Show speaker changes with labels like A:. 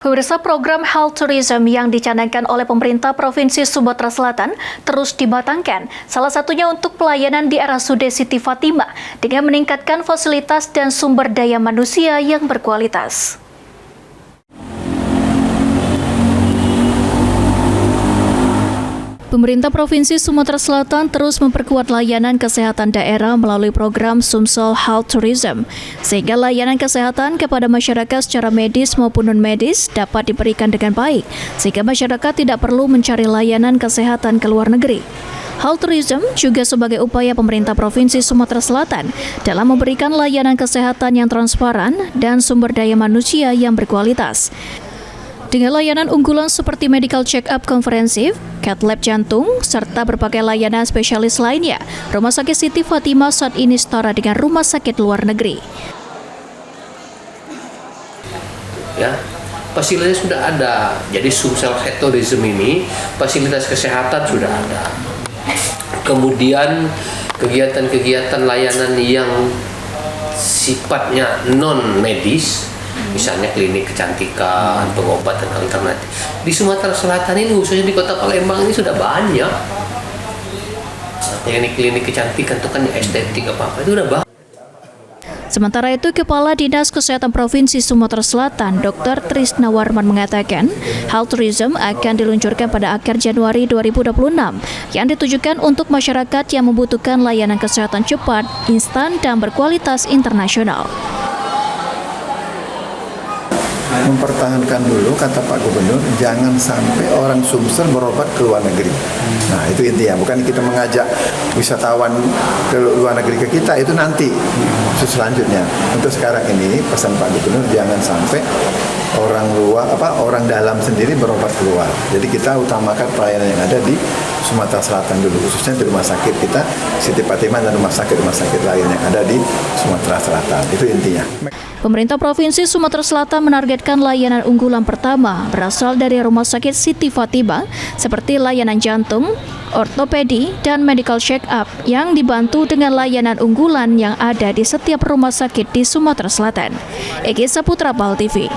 A: Pemirsa, program Health Tourism yang dicanangkan oleh pemerintah Provinsi Sumatera Selatan terus dimatangkan, salah satunya untuk pelayanan di RSUD Siti Fatimah dengan meningkatkan fasilitas dan sumber daya manusia yang berkualitas. Pemerintah Provinsi Sumatera Selatan terus memperkuat layanan kesehatan daerah melalui program Sumsel Health Tourism, sehingga layanan kesehatan kepada masyarakat secara medis maupun non-medis dapat diberikan dengan baik, sehingga masyarakat tidak perlu mencari layanan kesehatan ke luar negeri. Health Tourism juga sebagai upaya pemerintah Provinsi Sumatera Selatan dalam memberikan layanan kesehatan yang transparan dan sumber daya manusia yang berkualitas. Dengan layanan unggulan seperti medical check-up komprehensif, cath lab jantung, serta berbagai layanan spesialis lainnya, Rumah Sakit Siti Fatimah saat ini setara dengan rumah sakit luar negeri.
B: Ya, fasilitas sudah ada. Jadi Sumsel Health Tourism ini fasilitas kesehatan sudah ada. Kemudian kegiatan-kegiatan layanan yang sifatnya non medis, misalnya klinik kecantikan, pengobatan alternatif. Di Sumatera Selatan ini, khususnya di Kota Palembang ini sudah banyak. Klinik kecantikan itu kan estetik apa-apa itu udah banyak.
A: Sementara itu, Kepala Dinas Kesehatan Provinsi Sumatera Selatan, Dr. Trisna Warman mengatakan, Health Tourism akan diluncurkan pada akhir Januari 2026 yang ditujukan untuk masyarakat yang membutuhkan layanan kesehatan cepat, instan, dan berkualitas internasional.
C: Mempertahankan dulu, kata Pak Gubernur, jangan sampai orang Sumsel berobat ke luar negeri. Nah, itu intinya, bukan kita mengajak wisatawan ke luar negeri ke kita, itu nanti selanjutnya. Untuk sekarang ini pesan Pak Gubernur, jangan sampai orang dalam sendiri berobat keluar. Jadi kita utamakan pelayanan yang ada di Sumatera Selatan dulu, khususnya di rumah sakit kita Siti Fatimah dan rumah sakit lain yang ada di Sumatera Selatan. Itu intinya.
A: Pemerintah Provinsi Sumatera Selatan menargetkan layanan unggulan pertama berasal dari Rumah Sakit Siti Fatimah seperti layanan jantung, ortopedi, dan medical check-up yang dibantu dengan layanan unggulan yang ada di setiap rumah sakit di Sumatera Selatan. Egi Saputra, PAL TV.